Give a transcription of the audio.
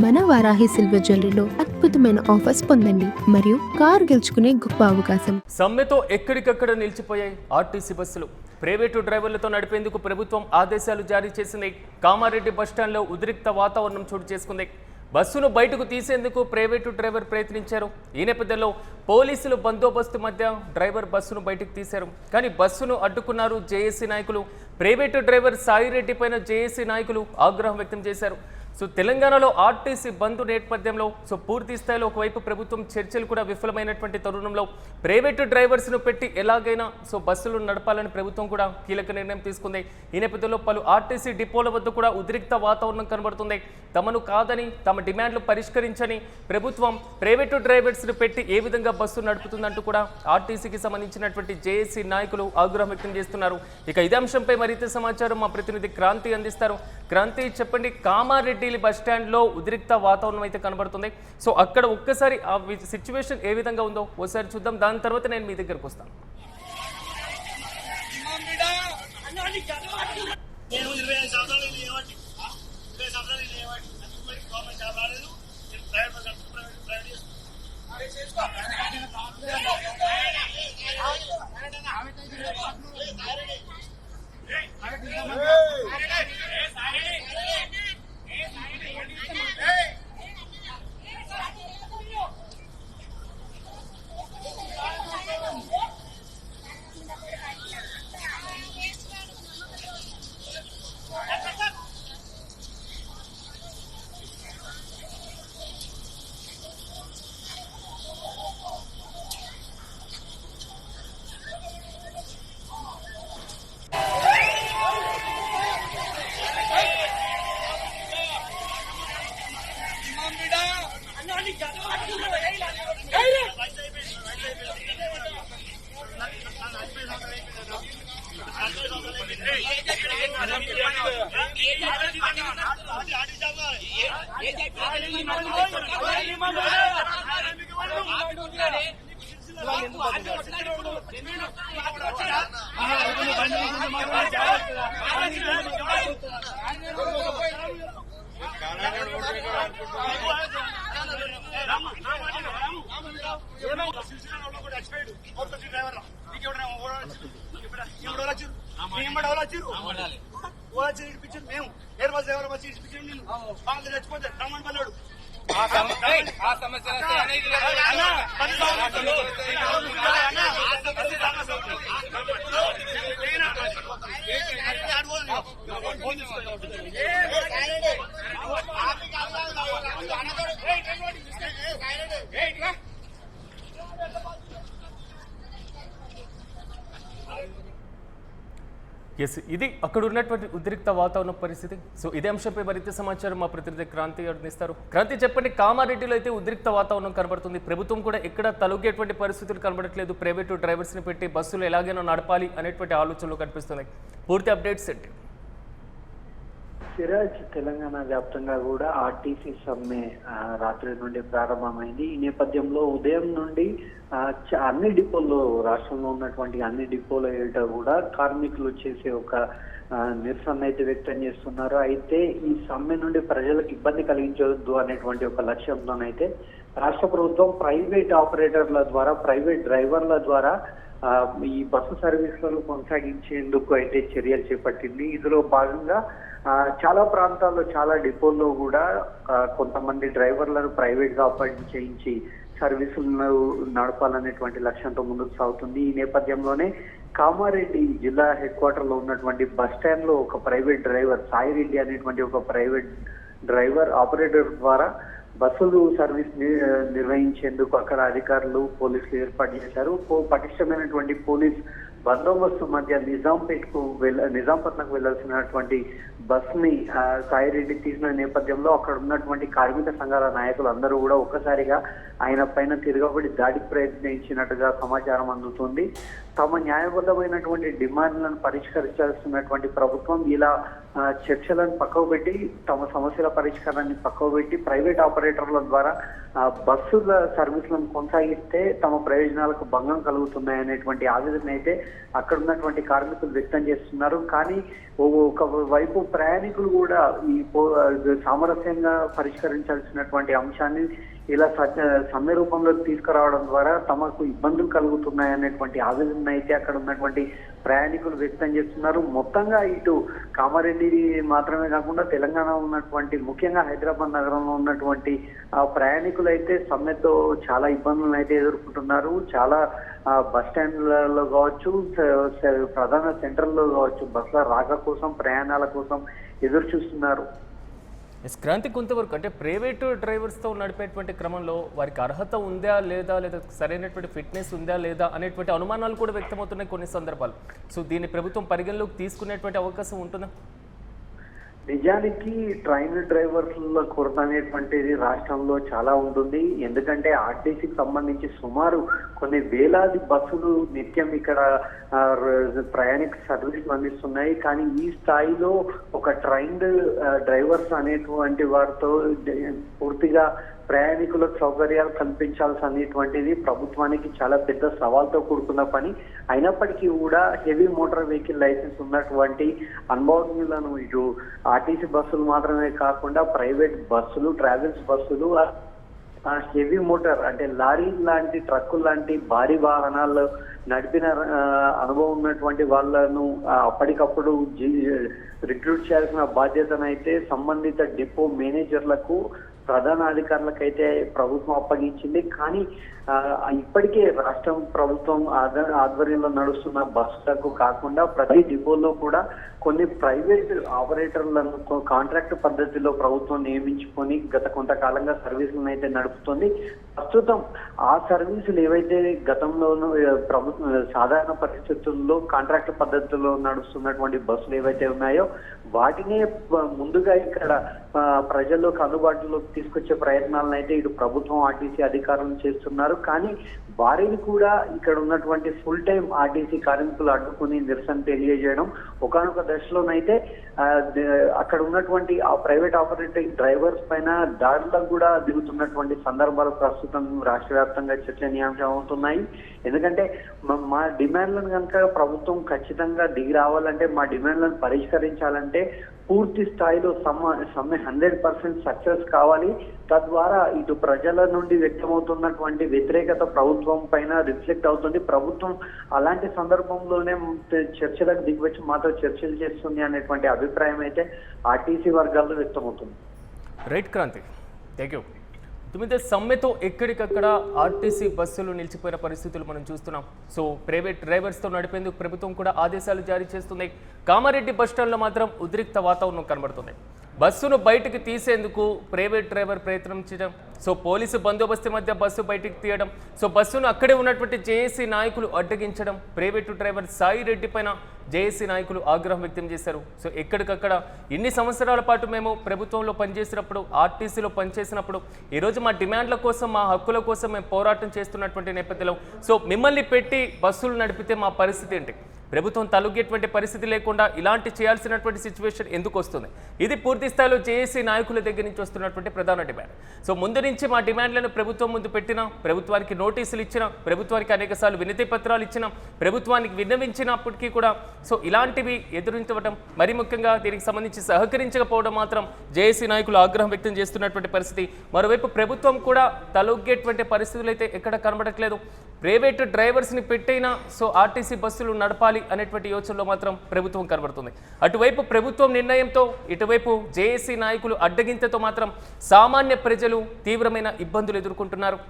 మన వారాహి సిల్వర్ జ్యువెలరీలో అద్భుతమైన ఆఫర్స్ పొందండి మరియు కార్ గెలుచుకునే గొప్ప అవకాశం. సమ్మెతో ఎక్కడికక్కడ నిలిచిపోయాయి ఆర్టీసీ బస్సులు. ప్రైవేటు డ్రైవర్లతో నడిపేందుకు ప్రభుత్వం ఆదేశాలు జారీ చేసింది. కామారెడ్డి బస్టాండ్లో ఉద్రిక్త వాతావరణం చోటు చేసుకుంది. బస్సును బయటకు తీసేందుకు ప్రైవేటు డ్రైవర్ ప్రయత్నించారు. ఈ నేపథ్యంలో పోలీసులు బందోబస్తు మధ్య డ్రైవర్ బస్సును బయటకు తీశారు. కానీ బస్సును అడ్డుకున్నారు జేఏసీ నాయకులు. ప్రైవేటు డ్రైవర్ సాయిరెడ్డి పైన జేఏసీ నాయకులు ఆగ్రహం వ్యక్తం చేశారు. తెలంగాణలో ఆర్టీసీ బంద్ నేపథ్యంలో పూర్తి స్థాయిలో ఒకవైపు ప్రభుత్వం చర్చలు కూడా విఫలమైనటువంటి తరుణంలో ప్రైవేటు డ్రైవర్స్ను పెట్టి ఎలాగైనా బస్సులు నడపాలని ప్రభుత్వం కూడా కీలక నిర్ణయం తీసుకుంది. ఈ నేపథ్యంలో పలు ఆర్టీసీ డిపోల వద్ద కూడా ఉద్రిక్త వాతావరణం కనబడుతుంది. తమను కాదని తమ డిమాండ్లు పరిష్కరించని ప్రభుత్వం ప్రైవేటు డ్రైవర్స్ను పెట్టి ఏ విధంగా బస్సు నడుపుతుందంటూ కూడా ఆర్టీసీకి సంబంధించినటువంటి జేఏసీ నాయకులు ఆగ్రహం వ్యక్తం చేస్తున్నారు. ఇక ఇదే అంశంపై మరింత సమాచారం మా ప్రతినిధి క్రాంతి అందిస్తారు. క్రాంతి, చెప్పండి, కామారెడ్డి బస్టాండ్లో ఉద్రిక్త వాతావరణం అయితే కనబడుతుంది. అక్కడ ఒక్కసారి ఆ సిచ్యువేషన్ ఏ విధంగా ఉందో ఒకసారి చూద్దాం. దాని తర్వాత నేను మీ దగ్గరకు వస్తాను. ఇది అక్కడ ఉన్నటువంటి ఉద్రిక్త వాతావరణ పరిస్థితి. ఇదే అంశంపై మరింత సమాచారం మా ప్రతినిధి క్రాంతి అందిస్తారు. క్రాంతి, చెప్పండి, కామారెడ్డిలో అయితే ఉద్రిక్త వాతావరణం కనబడుతుంది. ప్రభుత్వం కూడా ఎక్కడ తలొగ్గేటువంటి పరిస్థితులు కనబడట్లేదు. ప్రైవేటు డ్రైవర్స్ని పెట్టి బస్సులు ఎలాగైనా నడపాలి అనేటువంటి ఆలోచనలు కనిపిస్తున్నాయి. పూర్తి అప్డేట్స్ ఏంటి? సిరాజ్, తెలంగాణ వ్యాప్తంగా కూడా ఆర్టీసీ సమ్మె రాత్రి నుండి ప్రారంభమైంది. ఈ నేపథ్యంలో ఉదయం నుండి అన్ని డిపోల్లో, రాష్ట్రంలో ఉన్నటువంటి అన్ని డిపోల ఏట కూడా కార్మికులు చేసే ఒక నిరసన అయితే వ్యక్తం చేస్తున్నారు. అయితే ఈ సమ్మె నుండి ప్రజలకు ఇబ్బంది కలిగించవద్దు అనేటువంటి ఒక లక్ష్యంతోనైతే రాష్ట్ర ప్రభుత్వం ప్రైవేట్ ఆపరేటర్ల ద్వారా, ప్రైవేట్ డ్రైవర్ల ద్వారా ఈ బస్సు సర్వీసులను కొనసాగించేందుకు అయితే చర్యలు చేపట్టింది. ఇందులో భాగంగా చాలా ప్రాంతాల్లో, చాలా డిపోల్లో కూడా కొంతమంది డ్రైవర్లను ప్రైవేట్ గా అపాయింట్ చేయించి సర్వీసులను నడపాలనేటువంటి లక్ష్యంతో ముందుకు సాగుతుంది. ఈ నేపథ్యంలోనే కామారెడ్డి జిల్లా హెడ్ క్వార్టర్ లో ఉన్నటువంటి బస్ స్టాండ్ లో ఒక ప్రైవేట్ డ్రైవర్, సాయిరెడ్డి అనేటువంటి ఒక ప్రైవేట్ డ్రైవర్ ఆపరేటర్ ద్వారా బస్సులు సర్వీస్ నిర్వహించేందుకు అక్కడ అధికారులు, పోలీసులు ఏర్పాటు చేశారు. పటిష్టమైనటువంటి పోలీస్ బందోబస్తు మధ్య నిజాంపట్నంకు వెళ్లాల్సినటువంటి బస్ ని సాయిరెడ్డి తీసిన నేపథ్యంలో అక్కడ ఉన్నటువంటి కార్మిక సంఘాల నాయకులు అందరూ కూడా ఒక్కసారిగా ఆయన పైన తిరగబడి దాడికి ప్రయత్నించినట్టుగా సమాచారం అందుతుంది. తమ న్యాయబద్ధమైనటువంటి డిమాండ్లను పరిష్కరించాల్సినటువంటి ప్రభుత్వం ఇలా చర్చలను పక్కకు పెట్టి, తమ సమస్యల పరిష్కారాన్ని పక్కకు పెట్టి ప్రైవేట్ ఆపరేటర్ల ద్వారా బస్సుల సర్వీసులను కొనసాగిస్తే తమ ప్రయోజనాలకు భంగం కలుగుతున్నాయనేటువంటి ఆవేదన అయితే అక్కడ ఉన్నటువంటి కార్మికులు వ్యక్తం చేస్తున్నారు. కానీ ఒక వైపు ప్రయాణికులు కూడా ఈ సామరస్యంగా పరిష్కరించాల్సినటువంటి అంశాన్ని ఇలా సమ్మె రూపంలోకి తీసుకురావడం ద్వారా తమకు ఇబ్బందులు కలుగుతున్నాయనేటువంటి ఆవేదన అయితే అక్కడ ఉన్నటువంటి ప్రయాణికులు వ్యక్తం చేస్తున్నారు. మొత్తంగా ఇటు కామారెడ్డి మాత్రమే కాకుండా తెలంగాణ ఉన్నటువంటి ముఖ్యంగా హైదరాబాద్ నగరంలో ఉన్నటువంటి ప్రయాణికులు అయితే సమ్మెతో చాలా ఇబ్బందులను అయితే ఎదుర్కొంటున్నారు. చాలా బస్ స్టాండ్లలో కావచ్చు, ప్రధాన సెంటర్లో కావచ్చు, బస్సుల రాక కోసం, ప్రయాణాల కోసం ఎదురు చూస్తున్నారు. క్రాంతి, కొంతవరకు అంటే ప్రైవేటు డ్రైవర్స్తో నడిపేటువంటి క్రమంలో వారికి అర్హత ఉందా లేదా, లేదా సరైనటువంటి ఫిట్నెస్ ఉందా లేదా అనేటువంటి అనుమానాలు కూడా వ్యక్తమవుతున్నాయి కొన్ని సందర్భాలు. సో దీన్ని ప్రభుత్వం పరిగణలోకి తీసుకునేటువంటి అవకాశం ఉంటుందా? నిజానికి ట్రైన్ డ్రైవర్ల కొరత అనేటువంటిది రాష్ట్రంలో చాలా ఉంటుంది. ఎందుకంటే ఆర్టీసీకి సంబంధించి సుమారు కొన్ని వేలాది బస్సులు నిత్యం ఇక్కడ ప్రయాణిక సర్వీసులు అందిస్తున్నాయి. కానీ ఈ స్థాయిలో ఒక ట్రైన్డ్ డ్రైవర్స్ అనేటువంటి వారితో పూర్తిగా ప్రయాణికులకు సౌకర్యాలు కల్పించాల్సి అనేటువంటిది ప్రభుత్వానికి చాలా పెద్ద సవాల్తో కూడుకున్న పని. అయినప్పటికీ కూడా హెవీ మోటార్ వెహికల్ లైసెన్స్ ఉన్నటువంటి అనుభవజ్ఞులను ఇటు ఆర్టీసీ బస్సులు మాత్రమే కాకుండా ప్రైవేట్ బస్సులు, ట్రావెల్స్ బస్సులు, హెవీ మోటార్ అంటే లారీ లాంటి, ట్రక్కులు లాంటి భారీ వాహనాలు నడిపిన అనుభవం ఉన్నటువంటి వాళ్ళను అప్పటికప్పుడు రిక్రూట్ చేయాల్సిన బాధ్యతనైతే సంబంధిత డిపో మేనేజర్లకు, ప్రధాన అధికారులకైతే ప్రభుత్వం అప్పగించింది. కానీ ఇప్పటికే రాష్ట్రం ప్రభుత్వం ఆధ్వర్యంలో నడుస్తున్న బస్సులకు కాకుండా ప్రతి డిపోలో కూడా కొన్ని ప్రైవేట్ ఆపరేటర్లను కాంట్రాక్ట్ పద్ధతిలో ప్రభుత్వం నియమించుకొని గత కొంతకాలంగా సర్వీసులను అయితే నడుపుతుంది. ప్రస్తుతం ఆ సర్వీసులు ఏవైతే గతంలోనూ సాధారణ పరిస్థితుల్లో కాంట్రాక్ట్ పద్ధతిలో నడుస్తున్నటువంటి బస్సులు ఏవైతే ఉన్నాయో వాటినే ముందుగా ఇక్కడ ప్రజల్లోకి అందుబాటులోకి తీసుకొచ్చే ప్రయత్నాలను అయితే ఇటు ప్రభుత్వం, ఆర్టీసీ అధికారులు చేస్తున్నారు. కానీ వారిని కూడా ఇక్కడ ఉన్నటువంటి ఫుల్ టైం ఆర్టీసీ కార్మికులు అడ్డుకుని నిరసన తెలియజేయడం, ఒకానొక దశలోనైతే అక్కడ ఉన్నటువంటి ఆ ప్రైవేట్ ఆపరేటింగ్ డ్రైవర్స్ పైన దాడులకు కూడా దిగుతున్నటువంటి సందర్భాలు ప్రస్తుతం రాష్ట్ర వ్యాప్తంగా చర్చనీయాంశం అవుతున్నాయి. ఎందుకంటే మా డిమాండ్లను కనుక ప్రభుత్వం ఖచ్చితంగా దిగి రావాలంటే, మా డిమాండ్లను పరిష్కరించాలంటే పూర్తి స్థాయిలో సమ్మె 100% సక్సెస్ కావాలి. తద్వారా ఇటు ప్రజల నుండి వ్యక్తమవుతున్నటువంటి వ్యతిరేకత ప్రభుత్వం పైన రిఫ్లెక్ట్ అవుతుంది. ప్రభుత్వం అలాంటి సందర్భంలోనే చర్చలకు దిగివచ్చి మాతో చర్చలు చేస్తుంది అనేటువంటి అభిప్రాయం అయితే ఆర్టీసీ వర్గాల్లో వ్యక్తమవుతుంది. Right Kranti, thank you. తొమ్మిది సమ్మెతో ఎక్కడికక్కడ ఆర్టీసీ బస్సులు నిలిచిపోయిన పరిస్థితులు మనం చూస్తున్నాం. సో ప్రైవేట్ డ్రైవర్స్తో నడిపేందుకు ప్రభుత్వం కూడా ఆదేశాలు జారీ చేస్తుంది. కామారెడ్డి బస్టాండ్లో మాత్రం ఉద్రిక్త వాతావరణం కనబడుతుంది. బస్సును బయటికి తీసేందుకు ప్రైవేట్ డ్రైవర్ ప్రయత్నించడం, సో పోలీసు బందోబస్తు మధ్య బస్సు బయటికి తీయడం, సో బస్సును అక్కడే ఉన్నటువంటి జేఏసీ నాయకులు అడ్డగించడం, ప్రైవేటు డ్రైవర్ సాయి రెడ్డి పైన జేఏసీ నాయకులు ఆగ్రహం వ్యక్తం చేశారు. సో ఎక్కడికక్కడ ఇన్ని సంవత్సరాల పాటు మేము ప్రభుత్వంలో పనిచేసినప్పుడు, ఆర్టీసీలో పనిచేసినప్పుడు, ఈరోజు మా డిమాండ్ల కోసం, మా హక్కుల కోసం మేము పోరాటం చేస్తున్నటువంటి నేపథ్యంలో సో మిమ్మల్ని పెట్టి బస్సులు నడిపితే మా పరిస్థితి ఏంటి? ప్రభుత్వం తలొగ్గేటువంటి పరిస్థితి లేకుండా ఇలాంటి చేయాల్సినటువంటి సిచ్యువేషన్ ఎందుకు వస్తుంది? ఇది పూర్తి స్థాయిలో జేఏసీ నాయకుల దగ్గర నుంచి వస్తున్నటువంటి ప్రధాన డిమాండ్. సో ముందు నుంచి మా డిమాండ్లను ప్రభుత్వం ముందు పెట్టినా, ప్రభుత్వానికి నోటీసులు ఇచ్చినా, ప్రభుత్వానికి అనేకసార్లు వినతి పత్రాలు ఇచ్చినా, ప్రభుత్వానికి విన్నవించినప్పటికీ కూడా సో ఇలాంటివి ఎదురించడం, మరి ముఖ్యంగా దీనికి సంబంధించి సహకరించకపోవడం మాత్రం జేఏసీ నాయకులు ఆగ్రహం వ్యక్తం చేస్తున్నటువంటి పరిస్థితి. మరోవైపు ప్రభుత్వం కూడా తలొగ్గేటువంటి పరిస్థితులు అయితే ఎక్కడ కనబడట్లేదు. ప్రైవేటు డ్రైవర్స్ని పెట్టైనా సో ఆర్టీసీ బస్సులు నడపాలి అనేటువంటి యోచనలో మాత్రం ప్రభుత్వం కనబడుతుంది. అటువైపు ప్రభుత్వం నిర్ణయంతో, ఇటువైపు జేఏసీ నాయకులు అడ్డగింతతో మాత్రం సామాన్య ప్రజలు తీవ్రమైన ఇబ్బందులు ఎదుర్కొంటున్నారు.